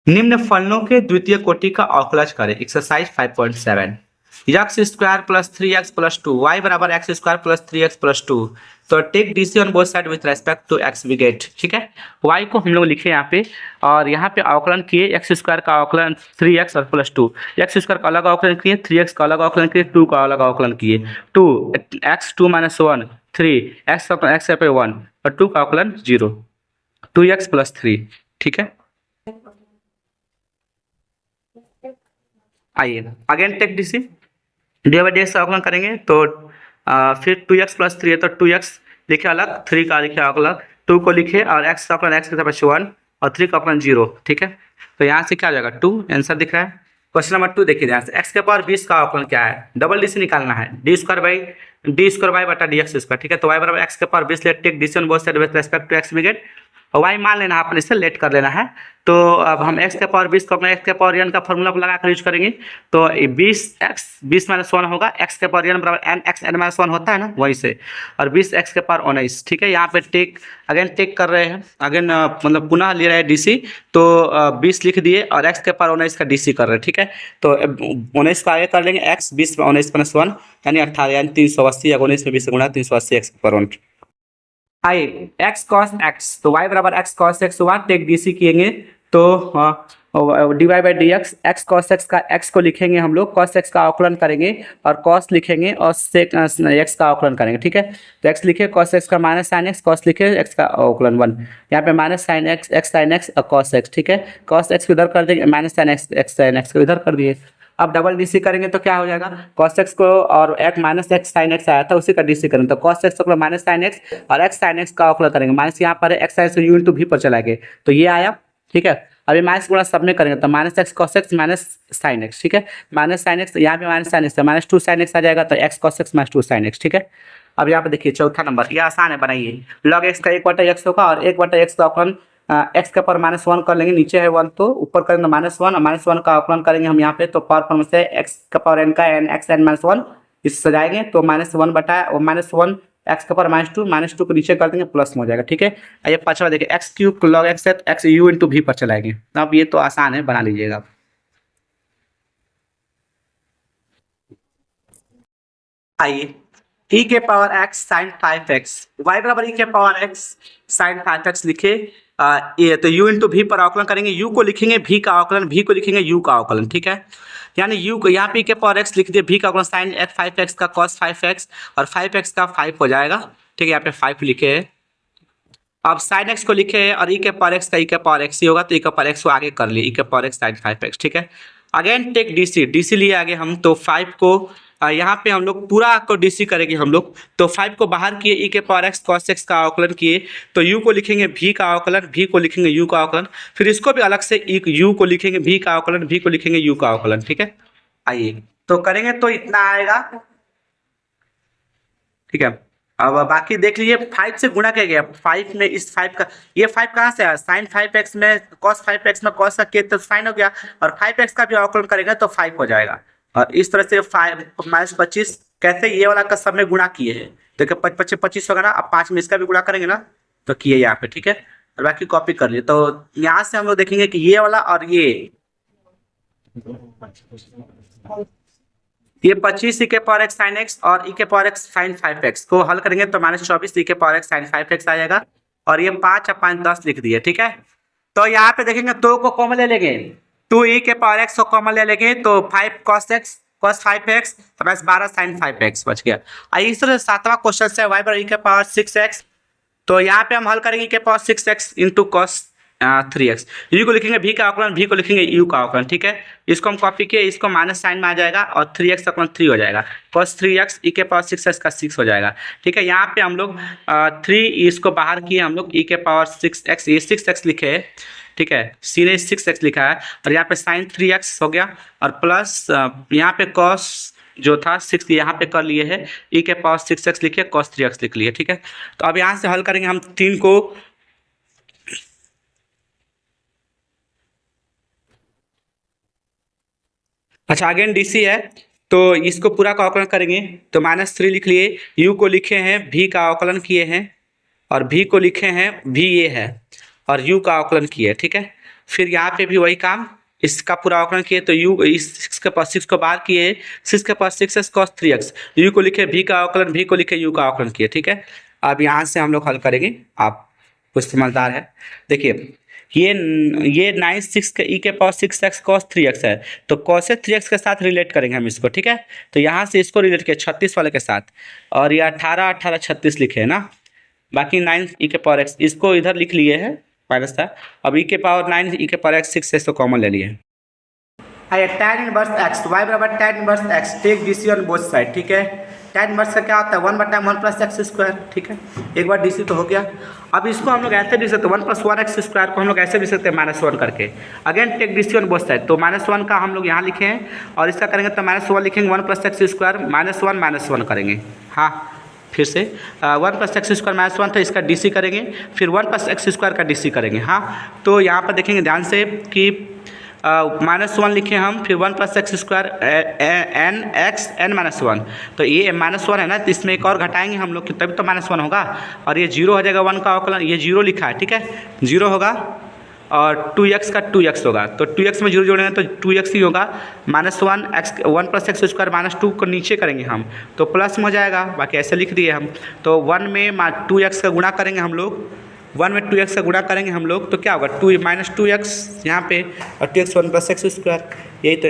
निम्न फलनों के द्वितीय कोटि का अवकलज करें। Exercise 5.7 x square plus 3x plus 2 y बराबर x square plus 3x plus 2। तो take DC on both side with respect to x we get. ठीक है, y को हम लोग लिखे यहाँ पे और यहाँ पे अवकलन किए एक्स स्क्वायर का अवकलन 3x और प्लस 2, एक्स स्क्वायर का अलग अवकलन किए, 3x का अलग अवकलन किए, 2 का अलग अवकलन किए, 2 x 2 माइनस 1 3 x x पे 1 और 2 का अवकलन 0 2x प्लस 3। ठीक है, आइए again take DC D by D X का अवकलन करेंगे तो फिर 2x प्लस 3 है तो 2x लिखे अलग, 3 का लिखे अलग, 2 को लिखे और x का अवकलन x के साथ 1 और 3 का अवकलन 0। ठीक है, तो यहाँ से क्या हो जाएगा 2 आंसर दिख रहा है। क्वेश्चन नंबर 2 देखिए ध्यान से, x के पावर 20 का अवकलन क्या है, डबल डी से निकालना है, डी स्क्वायर बाई बटा डी एक्स स्क्वायर। ठीक है, तो y बराबर x के power 20 let take d on both side with respect to x we get और y मान लेना है, अपने से लेट कर लेना है। तो अब हम x के पावर 20 को अपने x के पावर n का फॉर्मूला लगा कर यूज करेंगे तो 20 माइनस 1 होगा, x के पावर n बराबर n x n माइनस 1 होता है ना वहीं से, और 20x के पावर 19। ठीक है, यहाँ पे टेक कर रहे हैं, अगेन मतलब पुनः ले रहे हैं डीसी, तो 20 लिख दिए और x के पावर 19 का डीसी कर रहे हैं। ठीक है, तो 19 को आगे कर लेंगे, x 20 में 19 माइनस 1 यानी 18 यानी 380 या 19 में 20 गुणा 380 x के पावर 1। आइए x cos x, तो y बराबर x cos x हुआ, टेक डीसी किएंगे तो d y by D x, x cos x का x को लिखेंगे हम लोग, cos x का अवकलन करेंगे और cos लिखेंगे और sec x का अवकलन करेंगे। ठीक है, तो x लिखे cos x का माइनस साइन x, cos लिखे x का अवकलन 1, यहाँ पे minus sine x x sine x और cos x। ठीक है, cos x को इधर कर देंगे, minus sine x x sine x को इधर कर दिए। अब डबल डीसी करेंगे तो क्या हो जाएगा, cos x को और एक माइनस x साइन x आया था उसी का डीसी करेंगे तो cos x को माइनस साइन x और x साइन x का अवकलन करेंगे, माइनस यहाँ पर x साइन से u इंटू भी पर चला गए तो ये आया। ठीक है, अभी माइनस गुणा सब में करेंगे तो minus x cos x minus sine x. ठीक है, माइनस साइन एक्स यहाँ पे minus sine x minus 2 sine x आ जाएगा तो x cos x minus 2 sine x. ठीक है, अब यहाँ पे देखिए चौथा नंबर, ये आसान है, बनाइए लॉग एक्स का 1/x होगा और 1/x का अवकलन एक्स के पावर माइनस 1 कर लेंगे, नीचे है 1 तो ऊपर करेंगे माइनस 1 और माइनस 1 का अवकलन करेंगे हम यहाँ पे, तो पावर फॉर्म से एक्स का पावर एन का एन एक्स एन माइनस 1 इस सजाएंगे तो माइनस 1 बटा माइनस 1 एक्स का पावर माइनस टू को नीचे कर देंगे प्लस में हो जाएगा। ठीक है, ये पांचवा देखिए एक्स क्यूब लॉग एक्स है तो एक्स यू इंटू भी पर चलाएंगे। अब ये तो आसान है, बना लीजिएगा। आइए e के power x sine 5x, y बराबर e के पावर x साइन 5x लिखे, ये तो u इंटू भी पर अवकलन करेंगे, u को लिखेंगे v का अवकलन, v को लिखेंगे u का अवकलन। ठीक है, यानी u को यहाँ पे के पावर x लिख दिए, v का अवकलन साइन 5x का cos 5x और 5x का 5 हो जाएगा। ठीक है, यहाँ पे 5 लिखे है, अब साइन x को लिखे है और e के पावर x का e के पावर x ही होगा तो e के पावर x को आगे कर लिए, e के पावर x साइन 5x। ठीक है, अगेन टेक डीसी लिए आगे हम, तो 5 को यहाँ पे हम लोग पूरा को डीसी करेंगे हम लोग, तो 5 को बाहर किए, e के पावर x cos x का अवकलन किए तो u को लिखेंगे v का अवकलन, v को लिखेंगे u का अवकलन, फिर इसको भी अलग से u को लिखेंगे v का अवकलन, v को लिखेंगे u का अवकलन। ठीक है, आइए तो करेंगे तो इतना आएगा। ठीक है, अब बाकी देख लीजिए 5 से गुणा किया गया, 5 में इस 5 का, ये 5 कहाँ से आया, साइन 5x में cos 5x में cos का के तो साइन हो गया और 5x का भी अवकलन करेंगे तो 5 हो जाएगा, और इस तरह से 5 माइनस 25 कैसे ये वाला का सब में गुणा किए हैं, देखिए 25 होगा ना, अब 5 में इसका भी गुणा करेंगे ना तो किए यहाँ पे। ठीक है, और बाकी कॉपी कर लिए, तो यहाँ से हम लोग देखेंगे कि ये वाला और ये 25 e के पावर x साइन x और e के पावर x साइन 5x को हल करेंगे तो माइनस 24 e के पावर x साइन 5x आ जाएगा, और ये 5 और 5 10 लिख दिए। ठीक है, तो यहाँ पे देखेंगे 2 को कॉमन ले लेंगे, 2 e के पावर x को कॉमन ले लेंगे तो 5 cos x cos 5x तो बस 12 साइन 5x बच गया। इस तरह सातवां क्वेश्चन से y बराबर e के पावर 6x, तो यहाँ पे हम हल करेंगे e के power 6x into cos 3x, u को लिखेंगे v का अवकलन, v को लिखेंगे u का अवकलन। ठीक है, इसको हम कॉपी किए, इसको माइनस साइन में आ जाएगा और 3x का अवकलन 3 हो जाएगा, cos 3x e के पावर 6x का 6 हो जाएगा। ठीक है, यहाँ पे हम लोग 3 इसको बाहर किए, हम लोग e के पावर 6x, ये 6x लिखे है। ठीक है, सी ने 6x लिखा है और यहाँ पे साइन 3x हो गया और प्लस यहाँ पे cos जो था 6 यहाँ पे कर लिए है, e के पावर 6x लिखे, cos 3x लिख लिए। ठीक है, तो अब यहाँ से हल करेंगे हम 3 को, अच्छा अगेन डीसी है तो इसको पूरा का अवकलन करेंगे तो -3 लिख लिए, u को लिखे हैं, v का अवकलन किए हैं और v को लिखे हैं, v ये है और u का अवकलन किए। ठीक है, फिर यहाँ पे भी वही काम, इसका पूरा अवकलन किए तो u इस 6 के पावर 6 को बाहर किए, 6 के power 6x cos 3x, u को लिखे v का अवकलन, v को लिखे u का अवकलन किए। ठीक है, अब यहाँ से हम लोग हल करेंगे। आप कुछ समझदार है, देखिए ये 96 का e के पावर 6x cos 3x है, तो cos 3x के साथ रिलेट करेंगे हम इसको। ठीक है, तो यहाँ से इसको रिलेट किया 36 वाले के साथ, और ये 18 18 36 लिखे है ना, बाकी 9 e के पावर x इसको इधर लिख लिए है माइनस था। अब e के पावर 9 e के पावर x 6 से इसको कॉमन ले लिए। आइए tan इनवर्स x y बराबर tan inverse x, take DC on both side. ठीक है, tan इनवर्स का क्या होता है 1/1 प्लस एक्स स्क्वायर। ठीक है, एक बार DC तो हो गया। अब इसको हम लोग ऐसे भी सकते हैं 1 + 1x स्क्वायर को हम लोग ऐसे भी सकते हैं -1 करके। Again take DC on both side, तो -1 का हम लोग यहाँ लिखे हैं, और इसका करेंगे तो -1 लिखेंगे 1 + x स्क्वायर -1 करेंगे। हाँ, फिर से 1 + x स्क्वायर -1 था, इसका DC करेंगे, फिर 1 + x स्क्वायर का DC करेंगे। हाँ, तो यहाँ पर देखेंगे ध्यान से कि -1 लिखे हम, फिर 1 + x स्क्वायर n-1, तो ये -1 है ना, तो इसमें एक और घटाएंगे हम लोग तभी तो -1 होगा, और ये 0 हो जाएगा। 1 का अवकलन ये 0 लिखा है। ठीक है, 0 होगा, और 2x का 2x होगा, तो 2x में 0 जोड़ेंगे तो 2x ही होगा। -1 + x स्क्वायर -2 को नीचे करेंगे हम तो प्लस में हो जाएगा, बाकी ऐसे लिख दिए हम। तो 1 में 2x का गुणा करेंगे हम लोग, 1 में 2x का गुणा करेंगे हम लोग, तो क्या होगा 2 - 2x यहाँ पे, और 2x 1 + x स्क्वायर, यही तो